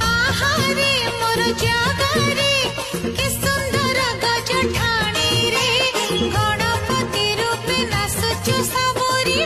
आहारे मोर जागारे के सुंदर गज ठाणी रे गणपति रूपे नाचुचु सबरी